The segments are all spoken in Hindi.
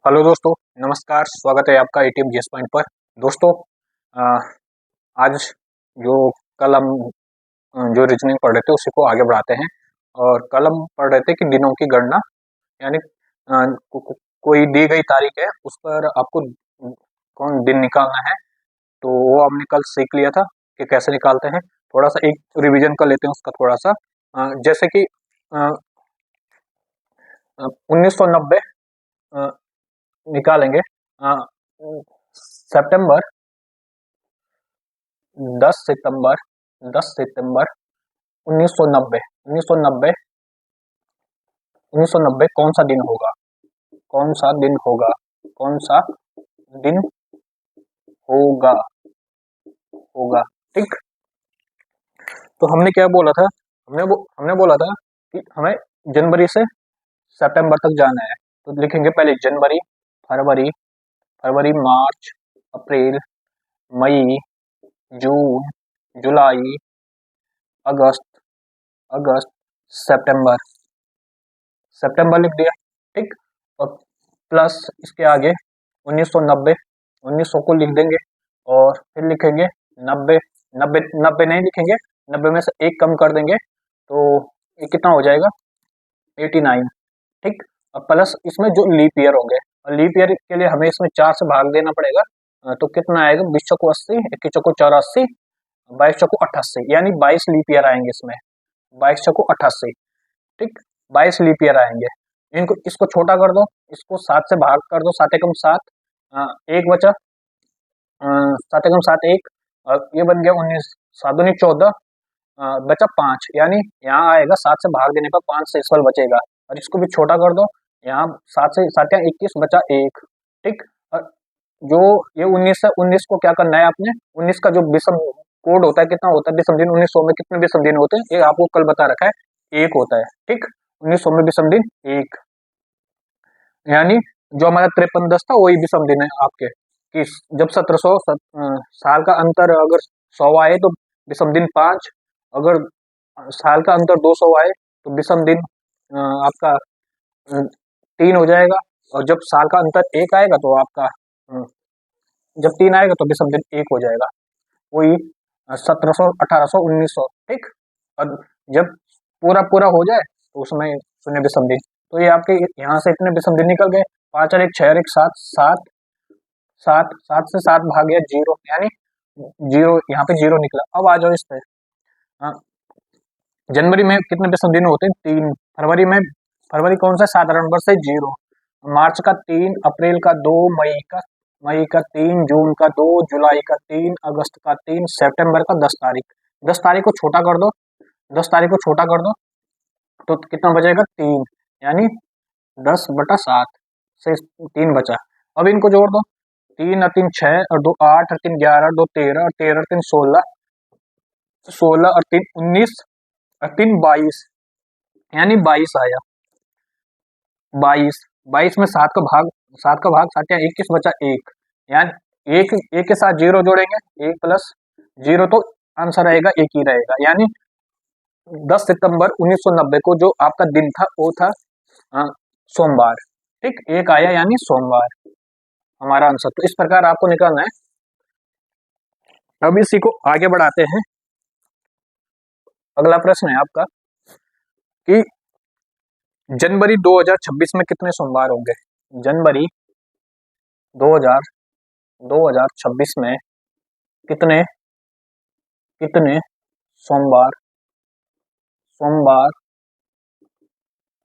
हेलो दोस्तों, नमस्कार। स्वागत है आपका एटीएम जीएस पॉइंट पर। दोस्तों, अ, आज जो कल हम जो रीजनिंग पढ़ रहे थे उसी को आगे बढ़ाते हैं। और कल हम पढ़ रहे थे कि दिनों की गणना, यानी कोई दी गई तारीख है उस पर आपको कौन दिन निकालना है। तो वो हमने कल सीख लिया था कि कैसे निकालते हैं। थोड़ा सा एक रिवीजन कर लेते हैं उसका थोड़ा सा। जैसे कि 1990 निकालेंगे। अ, सितंबर 10 सितंबर 10 सितंबर 1990 1990 1990 कौन सा दिन होगा? कौन सा दिन होगा? कौन सा दिन होगा? होगा। ठीक। तो हमने क्या बोला था? हमने बोला था कि हमें जनवरी से सितंबर तक जाना है। तो लिखेंगे पहले जनवरी, फरवरी, मार्च, अप्रैल, मई, जून, जुलाई, अगस्त, सितंबर। लिख दिया। ठीक। और प्लस इसके आगे 1990, 1900 को लिख देंगे और फिर लिखेंगे 90। 90 नहीं लिखेंगे, 90 में से एक कम कर देंगे तो ये कितना हो जाएगा? 89। ठीक। और प्लस इसमें जो लीप ईयर होंगे, और लीप ईयर के लिए हमें इसमें 4 से भाग देना पड़ेगा। तो कितना आएगा? 20 चौको 80, 21 चौको 84, 22 चौको 88, यानी 22 लीप ईयर आएंगे इसमें। 22 चौको 88। ठीक। 22 लीप ईयर आएंगे। इनको इसको छोटा कर दो, इसको 7 से भाग कर दो, 7 एकम 7, एक बचा, 7 एकम 7 एक, और ये बन गया 19, 7 दूनी 14, बचा 5, यानी यहाँ आएगा 7 से भाग देने पर 5 से इसफल बचेगा। और इसको भी छोटा कर दो, यहाँ 7 से 7 या 21 बचा 1। ठीक। और जो ये 19 है, 19 को क्या करना है आपने? 19 का जो विषम कोड होता है, कितना होता है विषम दिन? 1900 में कितने विषम दिन होते हैं? ये आपको कल बता रखा है, 1 होता है। ठीक। 1900 में विषम दिन 1, यानी जो हमारा 5310 था वही विषम दिन है आपके। कि जब 1700 साल का अंतर अगर 100 आए तो विषम दिन 5, अगर साल का अंतर 200 आए तो विषम दिन आपका 3 हो जाएगा। और जब साल का अंतर 1 आएगा तो आपका जब 3 आएगा तो विषम दिन 1 हो जाएगा। वही 1700, 1800, 1900। ठीक। और जब पूरा पूरा हो जाए तो उसमें शून्य विषम दिन। तो ये आपके यहाँ से इतने विषम दिन निकल गए। 5 और 1 6 और 1 7, 7 से 7 भाग गया 0, यानी 0, यहाँ पे 0 निकला। अब आ जाओ इस पे। जनवरी में कितने विषम दिन होते हैं? 3। फरवरी कौन सा? साधारण वर्ष है, 0। मार्च का 3, अप्रैल का 2, मई का 3, जून का 2, जुलाई का 3, अगस्त का 3, सितंबर का 10 तारीख। 10 तारीख को छोटा कर दो, 10 तारीख को छोटा कर दो तो कितना बचेगा? 3, यानी 10/7 से 3 बचा। अब इनको जोड़ दो, 3 और 3 6 और 2 8 और 3 11 और 2 13 और 13 और 3 16, 16 और 3 19 और 3 22, यानी 22 आया। 22 में 7 का भाग, 7 या 21 बचा 1, यानी एक के साथ 0 जोड़ेंगे, 1 प्लस 0, तो आंसर रहेगा 1 ही रहेगा। यानी 10 सितंबर 1990 को जो आपका दिन था वो था सोमवार। ठीक। 1 आया यानी सोमवार हमारा आंसर। तो इस प्रकार आपको निकालना है। अब इसी को आगे बढ़ाते हैं। अगला प्रश्न है आपका कि जनवरी 2026 में कितने सोमवार होंगे? जनवरी 2026 में कितने कितने सोमवार सोमवार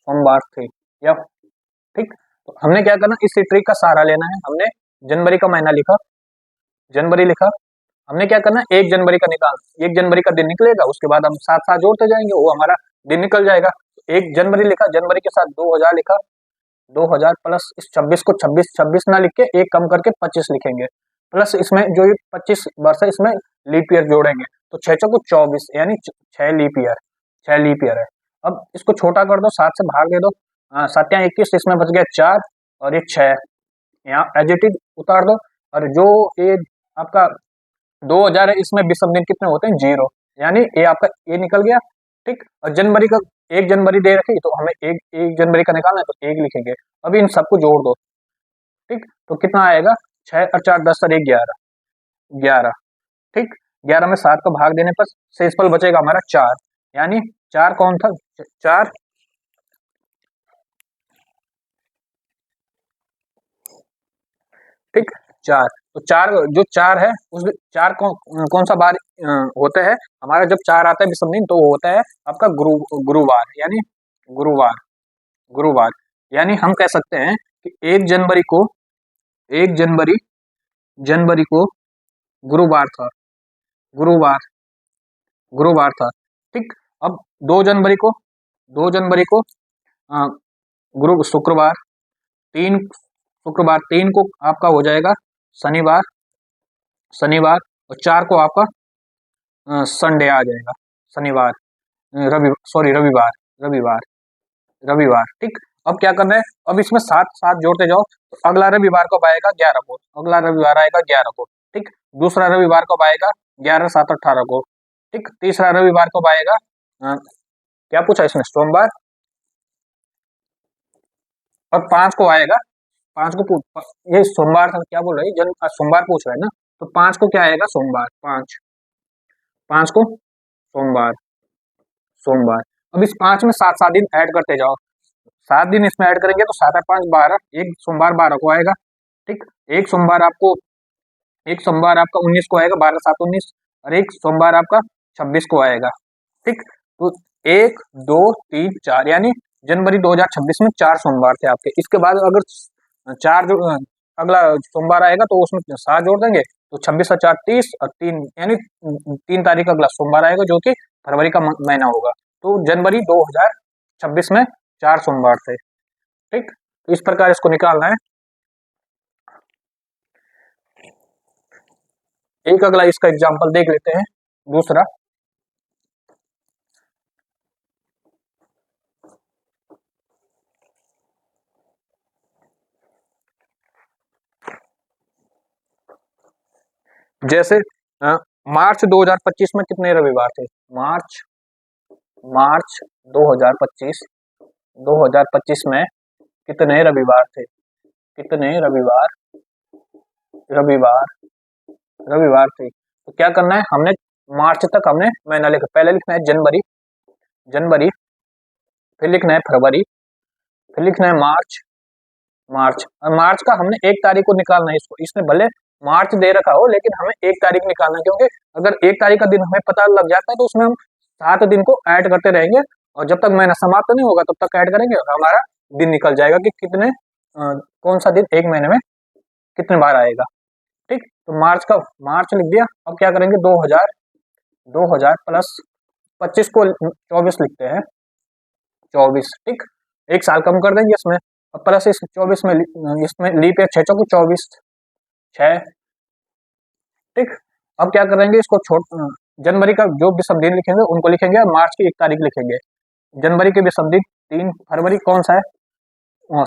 सोमवार थे? या ठीक। तो हमने क्या करना, इस ट्रिक का सहारा लेना है। हमने जनवरी का महीना लिखा, जनवरी लिखा। हमने क्या करना, 1 जनवरी का निकाल, 1 जनवरी का दिन निकलेगा, उसके बाद हम साथ साथ जोड़ते जाएंगे, वो हमारा दिन निकल जाएगा। 1 जनवरी लिखा, जनवरी के साथ 2000 लिखा, 2000 प्लस इस 26 को 26 ना लिख के 1 कम करके 25 लिखेंगे, प्लस इसमें जो ये 25 वर्ष है इसमें लीप ईयर जोड़ेंगे, तो 6 चौको 24, यानी 6 लीप ईयर, 6 लीप ईयर है। अब इसको छोटा कर दो, 7 से भाग दे दो, 7 या 21, इसमें बच गया 4 और ये 6, यहाँ एज इट इज उतार दो। और जो ये आपका 2000 है इसमें विषम दिन कितने होते हैं? 0, यानी ये आपका ये निकल गया। ठीक। और जनवरी का 1 जनवरी दे रखी तो हमें 1 जनवरी का निकालना है तो 1 लिखेंगे। अभी इन सबको जोड़ दो, ठीक, तो कितना आएगा, 6 और 4 10 और 1 11, 11, ठीक। 11 में 7 को भाग देने पर शेषफल बचेगा हमारा 4, यानी 4 कौन था, 4, ठीक, 4। तो 4, जो 4 है उस 4 कौन सा बार होता है हमारा, जब 4 आता है विषम दिन तो वो होता है आपका गुरुवार, यानी गुरुवार, गुरुवार। यानी हम कह सकते हैं कि 1 जनवरी को, 1 जनवरी, जनवरी को गुरुवार था, गुरुवार, गुरुवार था, ठीक। अब 2 जनवरी को, 2 जनवरी को अ, गुरु शुक्रवार, 3 शुक्रवार, 3 को आपका हो जाएगा शनिवार, शनिवार, और 4 को आपका संडे आ जाएगा, शनिवार, रविवार, रविवार, रविवार, ठीक। अब क्या करना है, अब इसमें 7 7 जोड़ते जाओ, तो अगला रविवार कब आएगा, 11 को, अगला रविवार आएगा 11 को, ठीक। दूसरा रविवार कब आएगा, 11 7 18 को, ठीक। तीसरा रविवार कब आएगा, क्या पूछा इसने, सोमवार, और 5 को आएगा, 5 को ये सोमवार था, क्या बोल रहा है जन, सोमवार पूछ रहा है ना, तो 5 को क्या आएगा, सोमवार, 5, 5 को सोमवार, सोमवार। अब इस 5 में 7 7 दिन ऐड करते जाओ, 7 दिन इसमें ऐड करेंगे तो 7 और 5 12, एक सोमवार 12 को आएगा, ठीक। एक सोमवार आपको, एक सोमवार आपका 19 को आएगा, 12 7 19, और एक सोमवार आपका 26 को आएगा, ठीक। तो 1 2 3 4, यानी जनवरी 2026 में 4 सोमवार थे आपके। इसके बाद अगर 4 जो अगला सोमवार आएगा तो उसमें 7 जोड़ देंगे, तो 26 और 4 30, और 3 यानी 3 तारीख अगला सोमवार आएगा जो कि फरवरी का महीना होगा। तो जनवरी 2026 में 4 सोमवार थे, ठीक। तो इस प्रकार इसको निकालना है। एक अगला इसका एग्जाम्पल देख लेते हैं, दूसरा, जैसे मार्च 2025 में कितने रविवार थे, मार्च, मार्च 2025, 2025 में कितने रविवार थे, कितने रविवार, रविवार, रविवार थे। तो क्या करना है, हमने मार्च तक हमने महीना लिखा, पहले लिखना है जनवरी, जनवरी, फिर लिखना है फरवरी, फिर लिखना है मार्च, मार्च, और मार्च का हमने 1 तारीख को निकालना है इसको, इसने भले मार्च दे रखा हो लेकिन हमें 1 तारीख निकालना है, क्योंकि अगर 1 तारीख का दिन हमें पता लग जाता है तो उसमें हम 7 दिन को ऐड करते रहेंगे, और जब तक महीना समाप्त नहीं होगा तब तक ऐड करेंगे, और हमारा दिन निकल जाएगा कि कितने कौन सा दिन एक महीने में कितने बार आएगा, ठीक। तो मार्च का, मार्च लिख दिया। अब क्या करेंगे, 2000, 2000 प्लस 25 को 24 लिखते हैं, 24, ठीक। एक साल कम कर देंगे इसमें, और प्लस इस 24 में, इसमें लीप ईयर 6 चौको 24, 6, ठीक। अब क्या करेंगे, इसको जनवरी का जो भी सब दिन लिखेंगे उनको लिखेंगे, और मार्च की 1 तारीख लिखेंगे। जनवरी के भी सब दिन 3, फरवरी कौन सा है,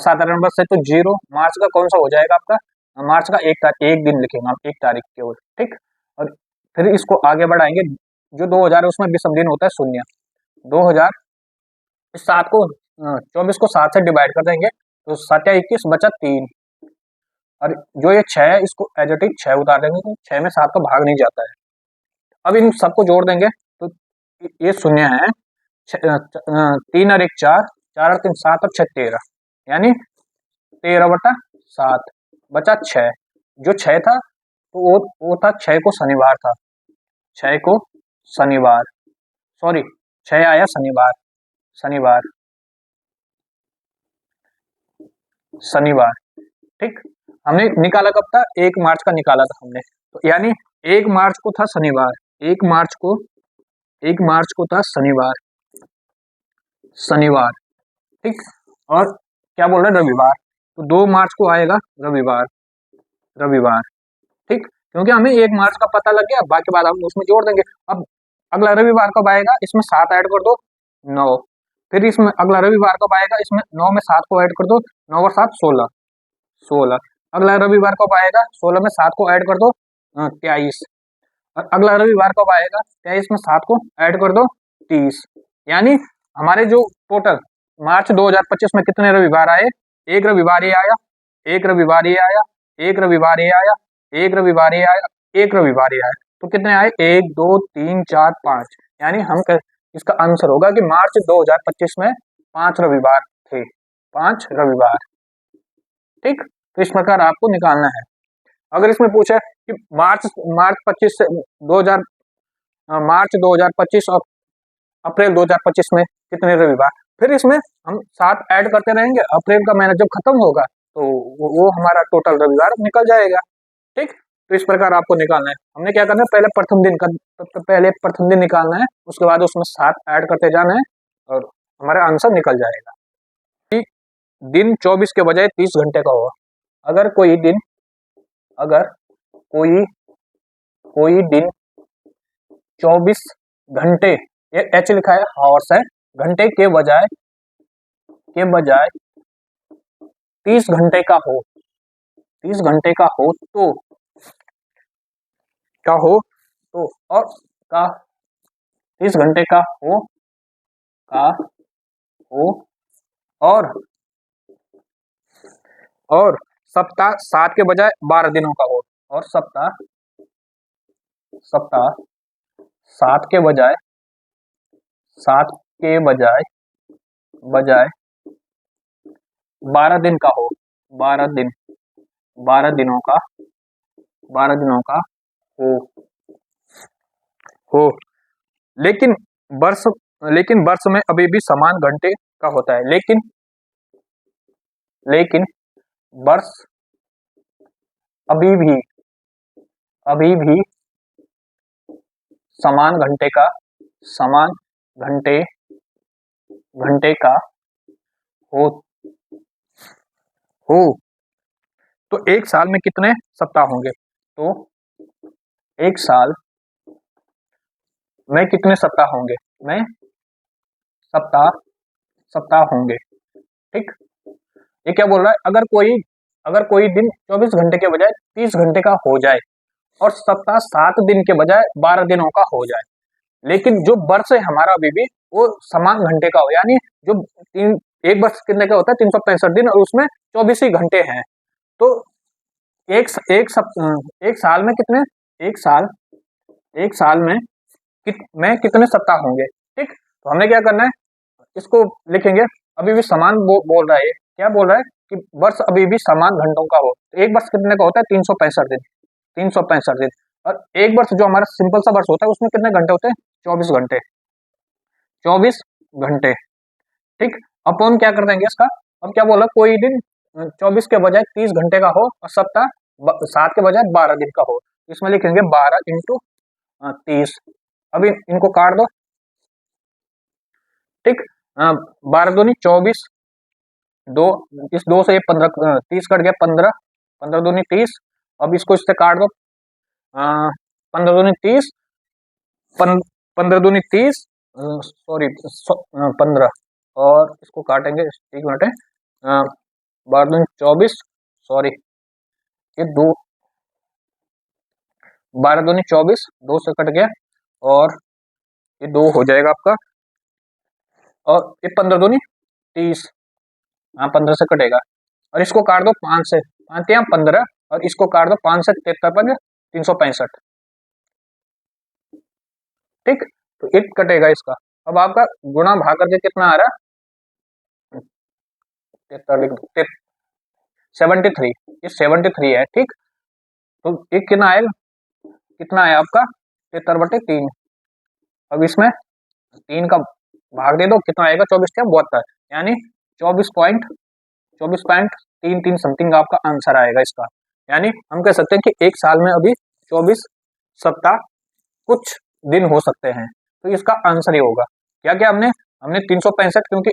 साधारण वर्ष है तो 0, मार्च का कौन सा हो जाएगा आपका, मार्च का 1 तारीख, 1 दिन लिखेंगे हम, 1 तारीख केवल, ठीक। और फिर इसको आगे बढ़ाएंगे, जो 2000 है उसमें भी सब दिन होता है 0, 2000, इस 7 को 24 को 7 से डिवाइड कर देंगे, तो 7 या 21 बचा 3, और जो ये 6 है इसको एज इट इज 6 उतार देंगे, तो 6 में 7 का भाग नहीं जाता है। अब इन सबको जोड़ देंगे तो ये 0 है, 3 और 1 4, 4 और 3 7, और 6 13, यानी 13/7 बचा 6, जो 6 था तो वो था 6 को शनिवार था, 6 को शनिवार, सॉरी 6 आया शनिवार, शनिवार, शनिवार, ठीक। हमने निकाला कब था, 1 मार्च का निकाला था हमने, तो यानी 1 मार्च को था शनिवार, 1 मार्च को, 1 मार्च को था शनिवार, शनिवार, ठीक। और क्या बोल रहे हैं, रविवार, तो 2 मार्च को आएगा रविवार, रविवार, ठीक। क्योंकि हमें 1 मार्च का पता लग गया, बाकी बात हम उसमें जोड़ देंगे। अब अगला रविवार कब आएगा, इसमें 7 ऐड कर दो, 9, फिर इसमें अगला रविवार कब आएगा, इसमें 9 में 7 को ऐड कर दो, 9 और 7 16, 16, अगला रविवार कब आएगा, 16 में 7 को ऐड कर दो, 23, और अगला रविवार कब आएगा, 23 में 7 को ऐड कर दो, 30, यानी हमारे जो टोटल मार्च 2025 में कितने रविवार आए, 1 रविवार ही आया, एक रविवार ये आया, एक रविवार ये आया, एक रविवार ये आया, एक रविवार ये आया, तो कितने आए? 1 2 3 4 5। यानी इसका आंसर होगा कि मार्च 2025 में 5 रविवार थे, 5 रविवार। ठीक, तो इस प्रकार आपको निकालना है। अगर इसमें पूछे कि मार्च 25 से 2000 मार्च 2025 और अप्रैल 2025 में कितने रविवार, फिर इसमें हम 7 ऐड करते रहेंगे। अप्रैल का महीना जब खत्म होगा तो वो हमारा टोटल रविवार निकल जाएगा। ठीक, तो इस प्रकार आपको निकालना है। हमने क्या करना है, पहले प्रथम दिन निकालना है, उसके बाद उसमें 7 ऐड करते जाना है और हमारा आंसर निकल जाएगा। दिन 24 के बजाय 30 घंटे का होगा। अगर कोई दिन 24 घंटे, ये एच लिखा है, हॉर्स है, घंटे के बजाय 30 घंटे का हो, 30 घंटे का हो तो क्या हो, तो और का 30 घंटे का हो और सप्ताह 7 के बजाय 12 दिनों का हो, और सप्ताह 7 के बजाय 12 दिन का हो, 12 दिनों का हो। लेकिन वर्ष में अभी भी समान घंटे का होता है। लेकिन वर्ष अभी भी समान घंटे का हो तो एक साल में कितने सप्ताह होंगे? तो एक साल में कितने सप्ताह होंगे? सप्ताह होंगे। ठीक, ये क्या बोल रहा है, अगर कोई दिन 24 घंटे के बजाय 30 घंटे का हो जाए और सप्ताह 7 दिन के बजाय 12 दिनों का हो जाए, लेकिन जो वर्ष है हमारा अभी भी वो समान घंटे का हो, यानी जो एक वर्ष कितने का होता है? 365 दिन, और उसमें 24 ही घंटे हैं। तो एक साल में कितने, एक साल में कितने सप्ताह होंगे? ठीक, तो हमने क्या करना है, इसको लिखेंगे। अभी भी समान बोल रहा है, क्या बोल रहा है कि वर्ष अभी भी समान घंटों का हो। तो एक वर्ष कितने का होता है? 365 दिन, 365 दिन। और एक वर्ष जो हमारा सिंपल सा वर्ष होता है उसमें कितने घंटे होते हैं? 24 घंटे, 24 घंटे। ठीक, अपन क्या कर देंगे इसका, अब क्या बोला, कोई दिन 24 के बजाय 30 घंटे का हो और सप्ताह 7 के बजाय 12 दिन का हो, इसमें लिखेंगे 12 इंटू 30। अभी इनको काट दो। ठीक, 12 दूनी 24, इस 2 से 15, 30 कट गया, 15, 15 दूनी 30। अब इसको इससे काट दो, 15 दूनी 30, 15 दूनी 30, सॉरी 15, और इसको काटेंगे, एक मिनट है, 12 दूनी 24, सॉरी ये 12 दूनी 24, 2 से कट गया, और ये 2 हो जाएगा आपका, और ये 15 दूनी 30, हाँ 15 से कटेगा, और इसको काट दो 5 से, 5 या 15, और इसको काट दो 5 से, 73, 365। ठीक, तो 1 कटेगा इसका। अब आपका गुणा भाग करके कितना आ रहा है? 73, ये 73 है। ठीक, तो ये कितना आएगा, कितना है आपका? 73/3। अब इसमें 3 का भाग दे दो, कितना आएगा? 24×72, यानी 24.33 समथिंग आपका आंसर आएगा इसका। यानी हम कह सकते हैं कि एक साल में अभी 24 सप्ताह कुछ दिन हो सकते हैं, तो इसका आंसर ये होगा। क्या क्या हमने 365, क्योंकि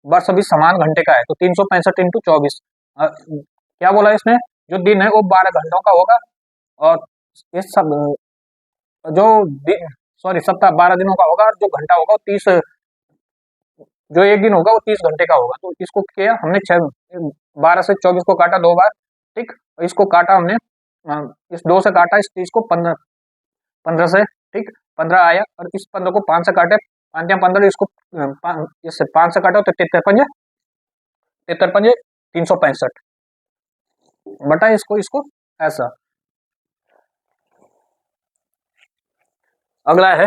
वर्ष अभी समान घंटे का है, तो 365 इंटू 24, क्या बोला इसने, जो दिन है वो 12 घंटों का होगा, और इस सब जो दिन, सॉरी सप्ताह 12 दिनों का होगा, और जो घंटा होगा वो 30, जो एक दिन होगा वो 30 घंटे का होगा। तो इसको किया हमने 12 से 24 को काटा 2 बार। ठीक, इसको काटा हमने, इस 2 से काटा, इस 30 को 15 से, ठीक 15 आया, और इस 15 को 5 से काटे, 5 या 15, इसको 5 से काटा तो 53, 365, बटा इसको इसको ऐसा। अगला है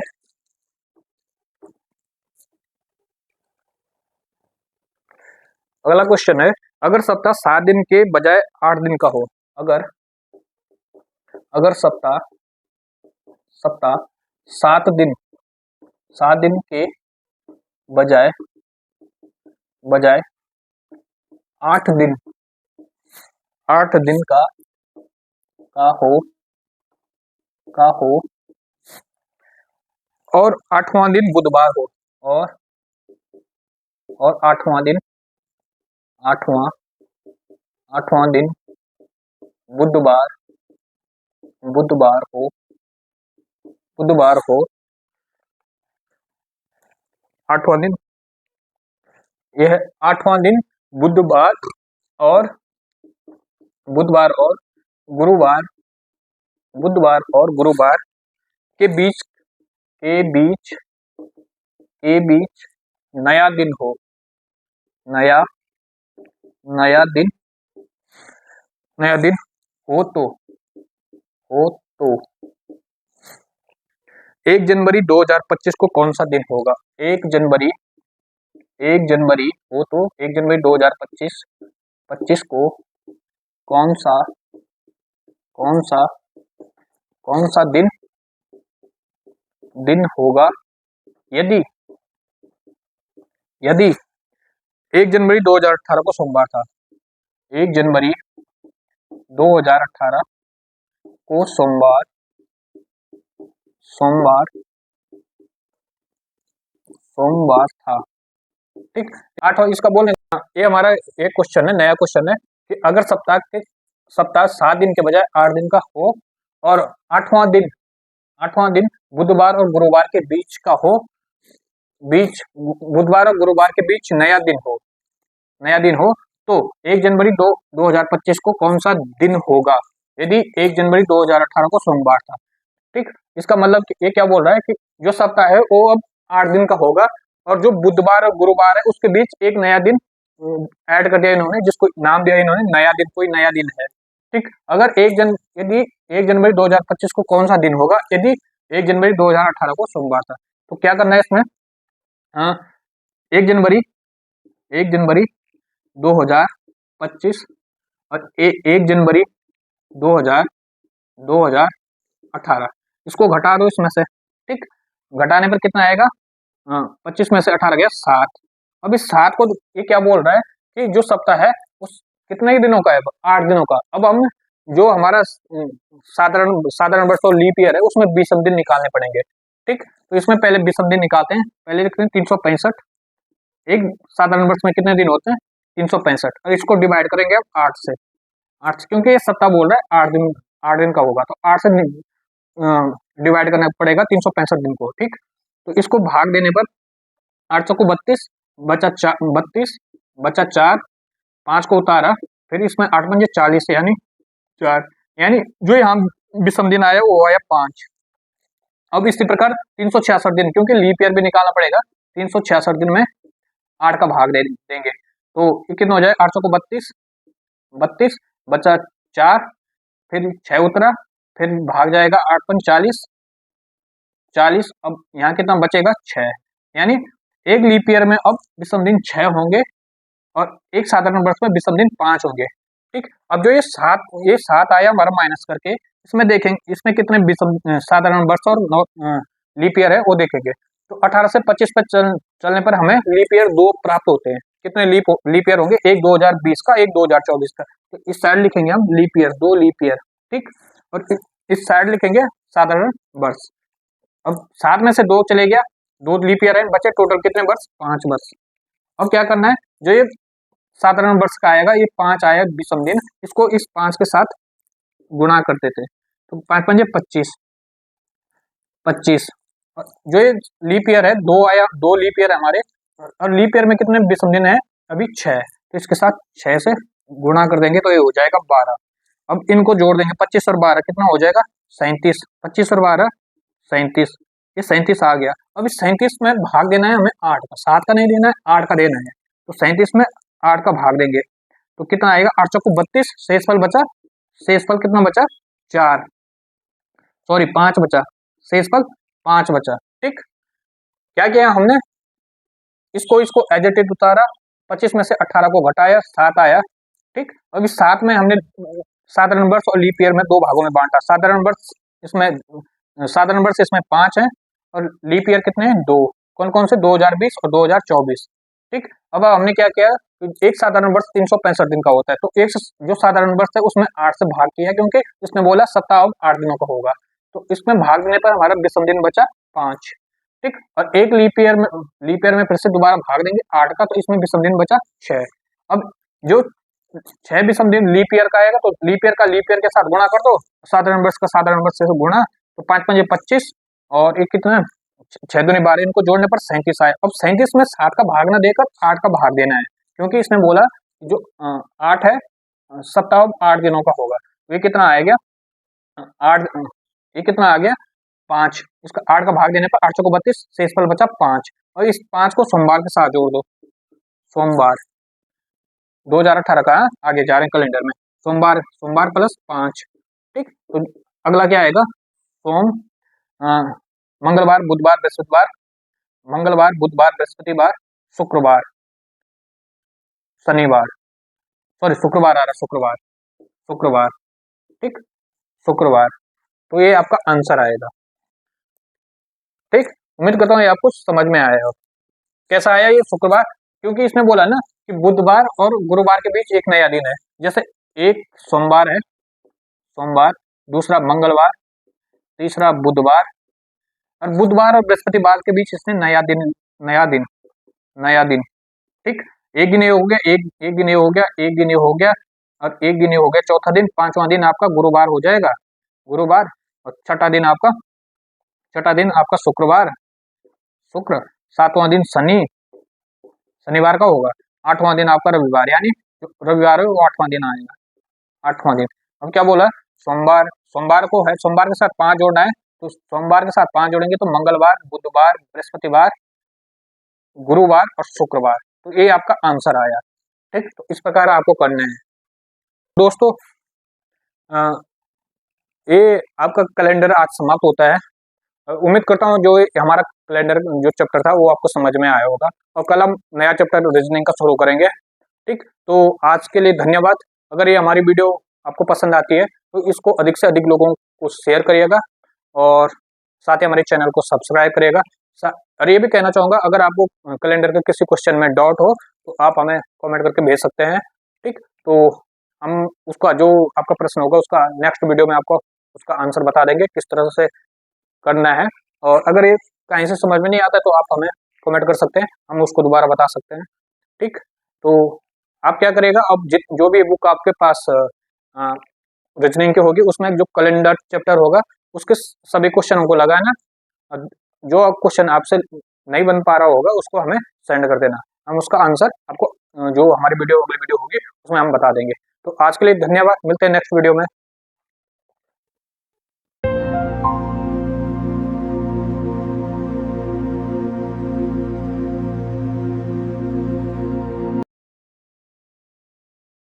अगला क्वेश्चन है, अगर सप्ताह 7 दिन के बजाय 8 दिन का हो, अगर अगर सप्ताह सप्ताह 7 दिन के बजाय बजाय 8 दिन 8 दिन का हो और 8वां दिन बुधवार हो, और 8वां दिन बुधवार बुधवार हो 8वां दिन, यह 8वां दिन बुधवार और गुरुवार के बीच नया दिन हो, नया दिन हो तो 1 जनवरी 2025 को कौन सा दिन होगा? 1 जनवरी हो तो 1 जनवरी 2025 को कौन सा दिन होगा? यदि 1 जनवरी 2018 को सोमवार था, 1 जनवरी 2018 को सोमवार था, ठीक। 8वां इसका बोलने का, ये हमारा एक क्वेश्चन है, नया क्वेश्चन है कि अगर सप्ताह 7 दिन के बजाय 8 दिन का हो और 8वां दिन बुधवार और गुरुवार के बीच का हो, बुधवार और गुरुवार के बीच नया दिन हो तो 1 जनवरी 2025 को कौन सा दिन होगा? यदि 1 जनवरी 2018 को सोमवार था, ठीक। इसका मतलब कि ये क्या बोल रहा है कि जो सप्ताह है वो अब 8 दिन का होगा और जो बुधवार और गुरुवार है उसके बीच एक नया दिन ऐड कर दिया इन्होंने, जिसको नाम दिया इन्होंने नया दिन, कोई नया दिन है, ठीक। यदि 1 जनवरी 2025 को कौन सा दिन होगा? यदि 1 जनवरी 2018 को सोमवार था, तो क्या करना है इसमें? 1 जनवरी 2025 और 1 जनवरी 2018 इसको घटा दो इसमें से, ठीक। घटाने पर कितना आएगा? 25 में से 18 गया 7। अब इस 7 को ये क्या बोल रहा है कि जो सप्ताह है उस कितने ही दिनों का है? 8 दिनों का। अब हम जो हमारा साधारण वर्ष और लीप ईयर है उसमें 20 दिन निकालने पड़ेंगे, ठीक। तो इसमें पहले 20 दिन निकालते हैं। पहले लिखते हैं 365। एक साधारण वर्ष में कितने दिन होते हैं? 365, और इसको डिवाइड करेंगे अब 8 से, क्योंकि ये सप्ताह बोल रहा है 8 दिन का होगा, तो 8 से डिवाइड करना पड़ेगा 365 दिन को, ठीक। तो इसको भाग देने पर 800 को 32 बचा 4, 5 को उतारा, फिर इसमें 8 पंजे 40 यानी 4, यानी जो यहाँ विषम दिन आया वो आया 5। अब इसी प्रकार 366 दिन, क्योंकि लीप ईयर भी निकालना पड़ेगा, 366 दिन में 8 का भाग दे देंगे तो कितना हो जाए? 800 को 32 बचा 4, फिर 6 उतरा, फिर भाग जाएगा 8 पंज 40। अब यहाँ कितना बचेगा? 6, यानी एक लीप ईयर में अब विषम दिन 6 होंगे और एक साधारण वर्ष में विषम दिन 5 होंगे, ठीक। अब जो ये 7 आया हमारा माइनस करके, इसमें देखेंगे इसमें कितने विषम साधारण वर्ष और लीप ईयर है वो देखेंगे। तो 18 से 25 पर चलने पर हमें लीप ईयर 2 प्राप्त होते हैं। कितने लीप ईयर होंगे? एक 2020 का, एक 2024 का। तो इस साइड लिखेंगे हम लीप ईयर, 2 लीप ईयर, ठीक। और इस साइड लिखेंगे साधारण वर्ष। अब 7 में से 2 चले गया, 2 लीप ईयर है, बचे टोटल कितने वर्ष? 5 वर्ष। अब क्या करना है? जो ये साधारण वर्ष का आएगा, ये 5 आया विषम दिन, इसको इस 5 के साथ गुणा कर देते, तो 5 पंजे 25। जो ये लीप ईयर है 2 आया, 2 लीप ईयर है हमारे, और लीप ईयर में कितने विषम दिन है? अभी 6, तो इसके साथ 6 से गुणा कर देंगे तो ये हो जाएगा 12। अब इनको जोड़ देंगे, 25 और 12 कितना हो जाएगा? 37। 25 और 12 37, ये 37 आ गया। अब इस 37 में भाग देना है हमें 8 का, 7 का नहीं देना है, 8 का देना है, तो 37 में 8 का भाग देंगे तो कितना आएगा, 8 चौको 32, शेषफल बचा, शेषफल कितना बचा 4, सॉरी 5 बचा, शेषफल 5 बचा। ठीक, क्या किया हमने, इसको एज इट इज उतारा, 25 में से 18 को घटाया, 7 आया। ठीक, अभी 7 में हमने साधारण वर्ष और लीप ईयर में 2 भागों में बांटा। साधारण वर्ष इसमें, साधारण वर्ष इसमें 5 है और लीप ईयर कितने हैं 2। कौन कौन से, 2020 और 2024। ठीक, अब हमने क्या किया, एक साधारण वर्ष 365 दिन का होता है, तो एक जो साधारण वर्ष है उसमें 8 से भाग किया, क्योंकि इसने बोला सप्ताह अब 8 दिनों का होगा, तो इसमें भाग देने पर हमारा विषम दिन बचा 5। ठीक, और एक लीप ईयर में फिर से दोबारा भाग देंगे 8 का, तो इसमें विषम दिन बचा 6। अब जो 6 विषम दिन लीप ईयर का आएगा, तो लीप ईयर के साथ गुणा कर दो, साधारण वर्ष का साधारण वर्ष से गुणा, तो 5 5 25 और एक कितना 6 दूनी 12, इनको जोड़ने पर 37 आए। अब 37 में 7 का भाग ना देकर 8 का भाग देना है, क्योंकि इसने बोला जो 8 है सप्ताह 8 दिनों का होगा, तो ये कितना आ गया 8, ये कितना आ गया 5, इसका 8 का भाग देने पर 8 चौको 32, शेषफल बचा 5, और इस 5 को सोमवार के साथ जोड़ दो, सोमवार 2018 का आगे जा रहे हैं कैलेंडर में, सोमवार प्लस 5। ठीक, तो अगला क्या आएगा, सोम मंगलवार बुधवार बृहस्पतिवार, मंगलवार बुधवार बृहस्पतिवार शुक्रवार शनिवार, सॉरी शुक्रवार आ रहा, शुक्रवार। ठीक, शुक्रवार, तो ये आपका आंसर आएगा। ठीक, उम्मीद करता हूँ ये आपको समझ में आया हो। कैसा आया ये शुक्रवार, क्योंकि इसमें बोला ना कि बुधवार और गुरुवार के बीच एक नया दिन है, जैसे एक सोमवार है, सोमवार, दूसरा मंगलवार, तीसरा बुधवार, और बुधवार और बृहस्पतिवार के बीच इसने नया दिन। ठीक, एक दिन ये हो गया, एक दिन ये हो गया, एक दिन ये हो गया, और एक दिन ये हो गया, चौथा दिन, 5वां दिन आपका गुरुवार हो जाएगा, गुरुवार, और छठा दिन आपका शुक्रवार, शुक्र, 7वां दिन शनिवार का होगा, 8वां दिन आपका रविवार, यानी रविवार है वो 8वां दिन आएगा, 8वां दिन। अब क्या बोला, सोमवार को है, सोमवार के साथ 5 जोड़ना है, तो सोमवार के साथ 5 जोड़ेंगे तो मंगलवार, बुधवार, बृहस्पतिवार, गुरुवार और शुक्रवार, तो ये आपका आंसर आया। ठीक, तो इस प्रकार आपको करना है दोस्तों। ये आपका कैलेंडर आज समाप्त होता है। उम्मीद करता हूँ जो हमारा कैलेंडर जो चैप्टर था वो आपको समझ में आया होगा, और कल हम नया चैप्टर रीजनिंग का शुरू करेंगे। ठीक, तो आज के लिए धन्यवाद। अगर ये हमारी वीडियो आपको पसंद आती है तो इसको अधिक से अधिक लोगों को शेयर करिएगा, और साथ ही हमारे चैनल को सब्सक्राइब करिएगा। और ये भी कहना चाहूँगा, अगर आपको कैलेंडर के किसी क्वेश्चन में डाउट हो तो आप हमें कमेंट करके भेज सकते हैं। ठीक, तो हम उसका जो आपका प्रश्न होगा उसका नेक्स्ट वीडियो में आपको उसका आंसर बता देंगे किस तरह से करना है, और अगर ये कहीं से समझ में नहीं आता तो आप हमें कमेंट कर सकते हैं, हम उसको दोबारा बता सकते हैं। ठीक, तो आप क्या करिएगा, अब जो भी बुक आपके पास रीजनिंग की होगी उसमें जो कैलेंडर चैप्टर होगा उसके सभी क्वेश्चन को लगाना, जो क्वेश्चन आपसे नहीं बन पा रहा होगा उसको हमें सेंड कर देना, हम उसका आंसर आपको जो हमारी अगली वीडियो होगी उसमें हम बता देंगे। तो आज के लिए धन्यवाद, मिलते हैं नेक्स्ट वीडियो में।